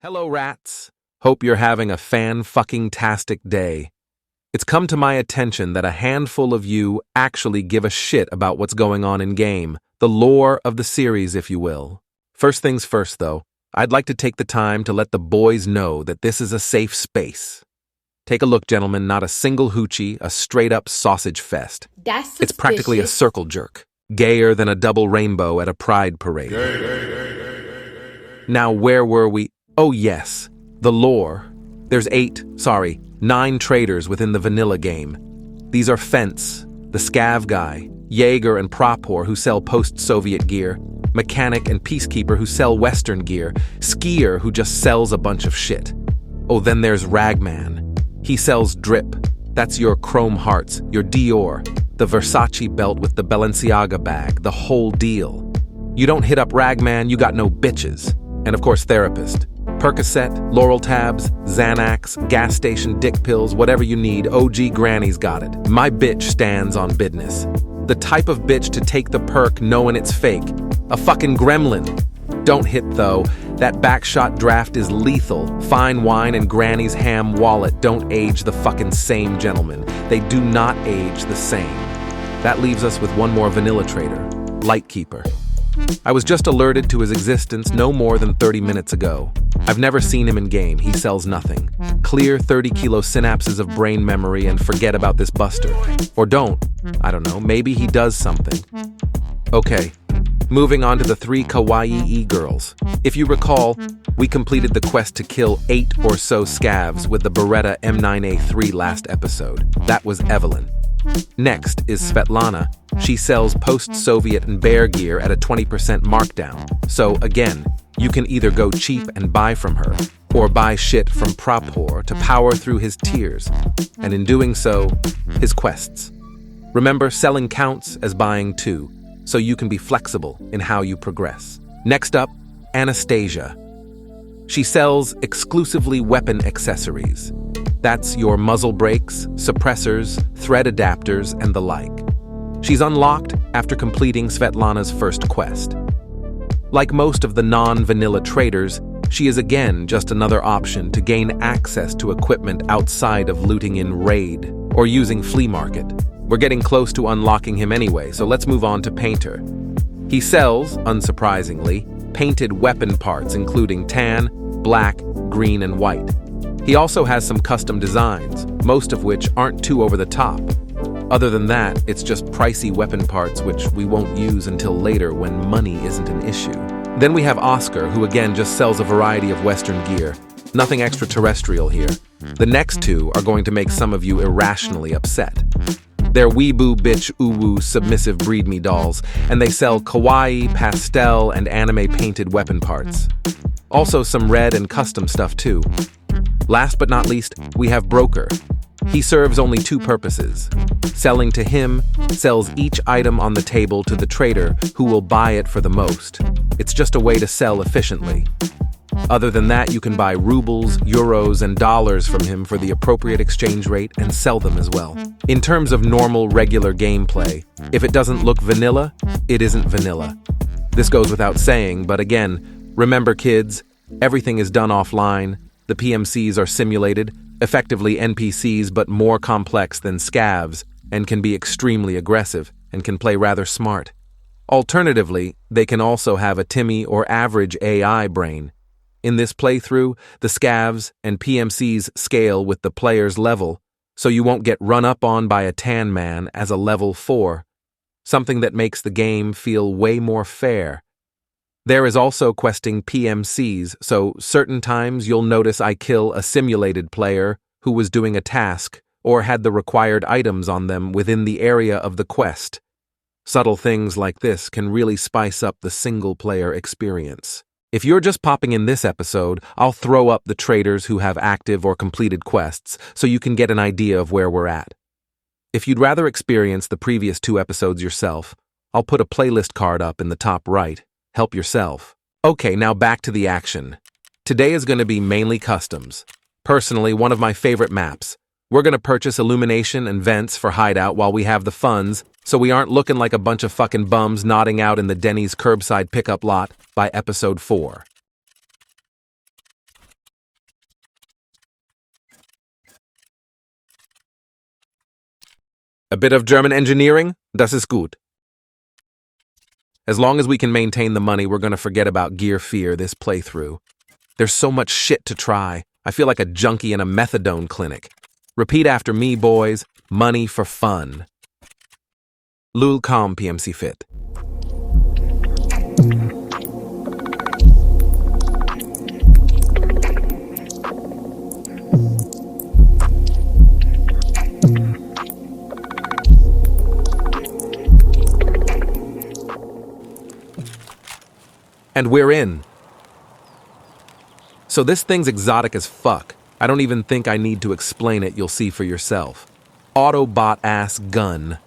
Hello, rats. Hope you're having a fan-fucking-tastic day. It's come to my attention that a handful of you actually give a shit about what's going on in-game, the lore of the series, if you will. First things first, though, I'd like to take the time to let the boys know that this is a safe space. Take a look, gentlemen, not a single hoochie, a straight-up sausage fest. That's suspicious. It's practically a circle jerk, gayer than a double rainbow at a pride parade. Now, where were we? Oh yes, the lore. There's 9 traders within the vanilla game. These are Fence, the Scav guy, Jaeger and Prop Whore who sell post-Soviet gear, Mechanic and Peacekeeper who sell Western gear, Skier who just sells a bunch of shit. Oh, then there's Ragman. He sells drip. That's your chrome hearts, your Dior, the Versace belt with the Balenciaga bag, the whole deal. You don't hit up Ragman, you got no bitches. And of course, Therapist. Percocet, Laurel Tabs, Xanax, gas station dick pills, whatever you need, OG Granny's got it. My bitch stands on business. The type of bitch to take the perk knowing it's fake. A fucking gremlin. Don't hit though. That backshot draft is lethal. Fine wine and Granny's ham wallet don't age the fucking same, gentlemen. They do not age the same. That leaves us with one more vanilla trader, Lightkeeper. I was just alerted to his existence no more than 30 minutes ago. I've never seen him in game. He sells nothing. Clear 30-kilo synapses of brain memory and forget about this buster. Or don't. I don't know. Maybe he does something. Okay. Moving on to the 3 kawaii e-girls. If you recall, we completed the quest to kill 8 or so scavs with the Beretta M9A3 last episode. That was Evelyn. Next is Svetlana. She sells post-Soviet and bear gear at a 20% markdown. So again, you can either go cheap and buy from her, or buy shit from Prop Whore to power through his tiers, and in doing so, his quests. Remember, selling counts as buying too, so you can be flexible in how you progress. Next up, Anastasia. She sells exclusively weapon accessories. That's your muzzle brakes, suppressors, thread adapters, and the like. She's unlocked after completing Svetlana's first quest. Like most of the non-vanilla traders, she is again just another option to gain access to equipment outside of looting in Raid or using Flea Market. We're getting close to unlocking him anyway, so let's move on to Painter. He sells, unsurprisingly, painted weapon parts including tan, black, green, and white. He also has some custom designs, most of which aren't too over the top. Other than that, it's just pricey weapon parts which we won't use until later when money isn't an issue. Then we have Oscar, who again just sells a variety of Western gear. Nothing extraterrestrial here. The next two are going to make some of you irrationally upset. They're weeboo bitch uwu submissive breed me dolls, and they sell kawaii, pastel, and anime painted weapon parts. Also some red and custom stuff too. Last but not least, we have Broker. He serves only 2 purposes. Selling to him sells each item on the table to the trader who will buy it for the most. It's just a way to sell efficiently. Other than that, you can buy rubles, euros, and dollars from him for the appropriate exchange rate and sell them as well. In terms of normal, regular gameplay, if it doesn't look vanilla, it isn't vanilla. This goes without saying, but again, remember kids, everything is done offline. The PMCs are simulated, effectively NPCs but more complex than scavs, and can be extremely aggressive, and can play rather smart. Alternatively, they can also have a Timmy or average AI brain. In this playthrough, the scavs and PMCs scale with the player's level, so you won't get run up on by a tan man as a level 4, something that makes the game feel way more fair. There is also questing PMCs, so certain times you'll notice I kill a simulated player who was doing a task or had the required items on them within the area of the quest. Subtle things like this can really spice up the single-player experience. If you're just popping in this episode, I'll throw up the traders who have active or completed quests so you can get an idea of where we're at. If you'd rather experience the previous 2 episodes yourself, I'll put a playlist card up in the top right. Help yourself. Okay, now back to the action. Today is going to be mainly customs. Personally, one of my favorite maps. We're going to purchase illumination and vents for hideout while we have the funds, so we aren't looking like a bunch of fucking bums nodding out in the Denny's curbside pickup lot by episode 4. A bit of German engineering? Das ist gut. As long as we can maintain the money, we're gonna forget about gear fear this playthrough. There's so much shit to try. I feel like a junkie in a methadone clinic. Repeat after me, boys. Money for fun. Lul Calm PMC Fit. And we're in. So this thing's exotic as fuck. I don't even think I need to explain it, you'll see for yourself. Autobot-ass gun.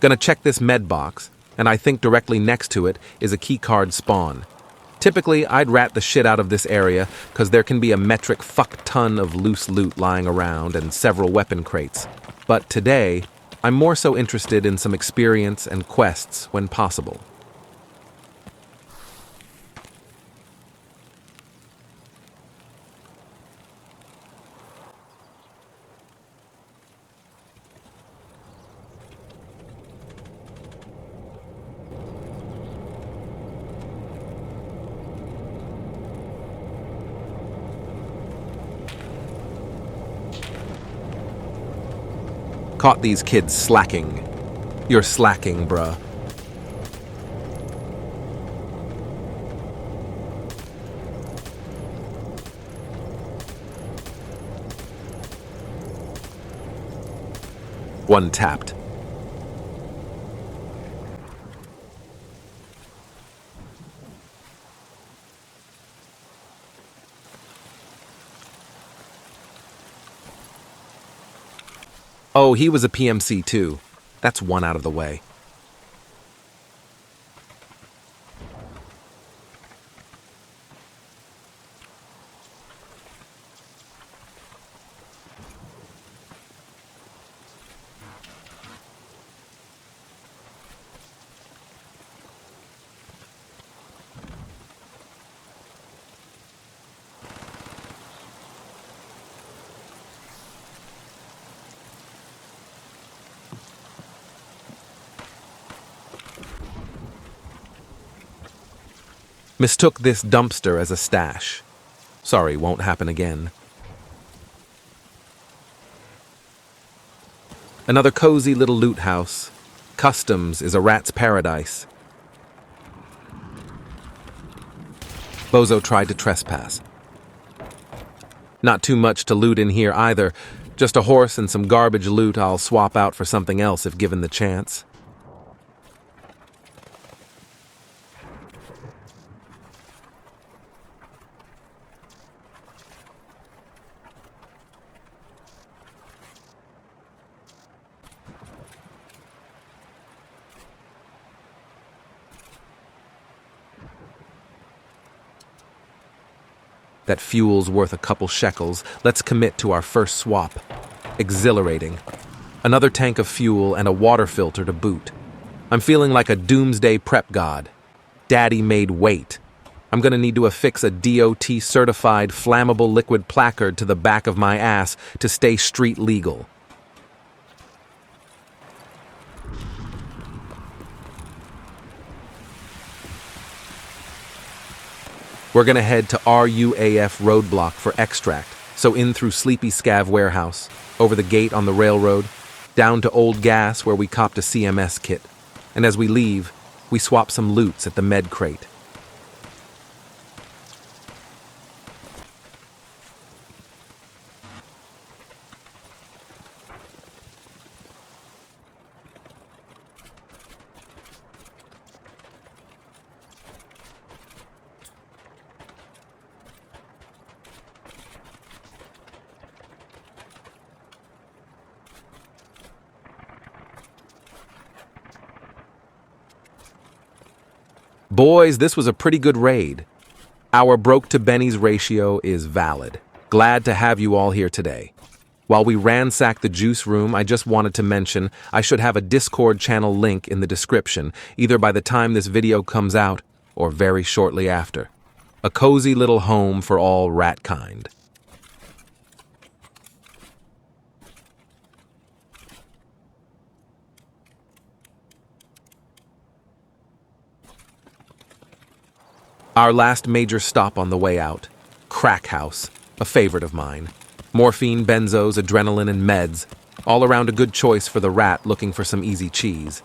Gonna check this med box, and I think directly next to it is a keycard spawn. Typically, I'd rat the shit out of this area, cause there can be a metric fuck ton of loose loot lying around and several weapon crates. But today, I'm more so interested in some experience and quests when possible. Caught these kids slacking. You're slacking, bruh. One tapped. Oh, he was a PMC too. That's one out of the way. Mistook this dumpster as a stash. Sorry, won't happen again. Another cozy little loot house. Customs is a rat's paradise. Bozo tried to trespass. Not too much to loot in here either. Just a horse and some garbage loot I'll swap out for something else if given the chance. That fuel's worth a couple shekels. Let's commit to our first swap. Exhilarating. Another tank of fuel and a water filter to boot. I'm feeling like a doomsday prep god. Daddy made weight. I'm gonna need to affix a DOT-certified flammable liquid placard to the back of my ass to stay street legal. We're gonna head to RUAF roadblock for extract, so in through sleepy Scav warehouse, over the gate on the railroad, down to Old Gas where we copped a CMS kit, and as we leave, we swap some loots at the med crate. Boys, this was a pretty good raid. Our broke to Benny's ratio is valid. Glad to have you all here today. While we ransack the juice room, I just wanted to mention I should have a Discord channel link in the description, either by the time this video comes out or very shortly after. A cozy little home for all rat kind. Our last major stop on the way out, Crack House, a favorite of mine. Morphine, benzos, adrenaline, and meds, all around a good choice for the rat looking for some easy cheese.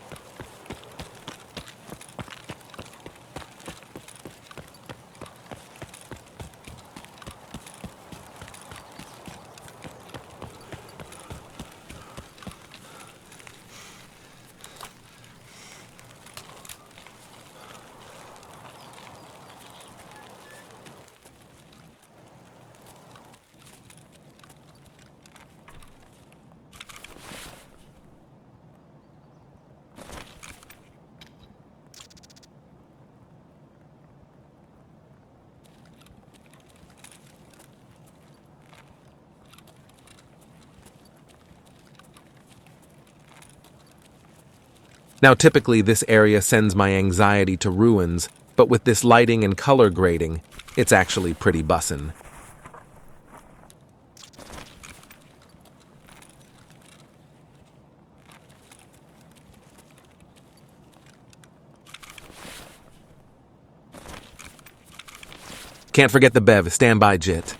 Now, typically, this area sends my anxiety to ruins, but with this lighting and color grading, it's actually pretty bussin'. Can't forget the bev, stand by, Jit.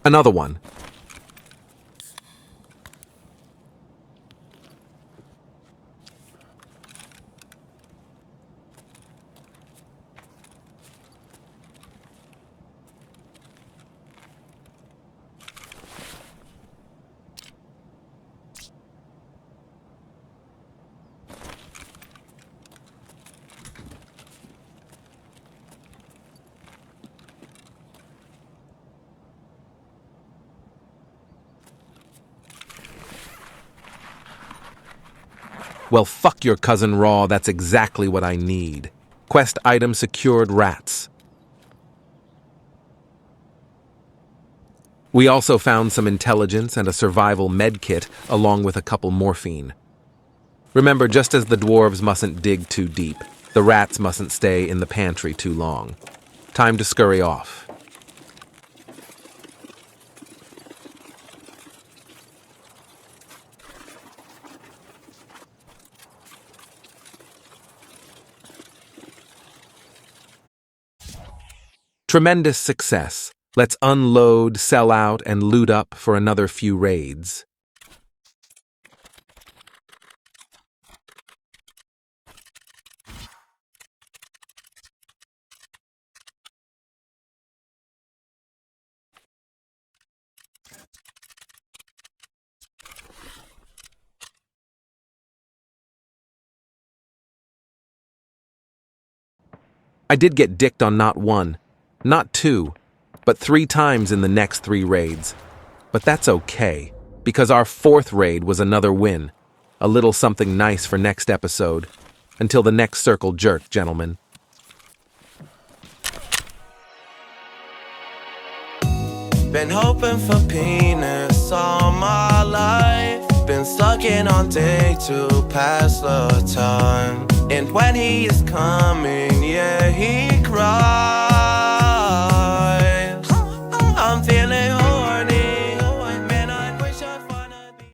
Another one. Well, fuck your cousin Raw, that's exactly what I need. Quest item secured, rats. We also found some intelligence and a survival med kit, along with a couple morphine. Remember, just as the dwarves mustn't dig too deep, the rats mustn't stay in the pantry too long. Time to scurry off. Tremendous success. Let's unload, sell out, and loot up for another few raids. I did get dicked on not one, not two, but 3 times in the next 3 raids. But that's okay, because our 4th raid was another win. A little something nice for next episode. Until the next circle jerk, gentlemen. Been hoping for penis all my life. Been sucking on dick to pass the time. And when he is coming, yeah, he cries.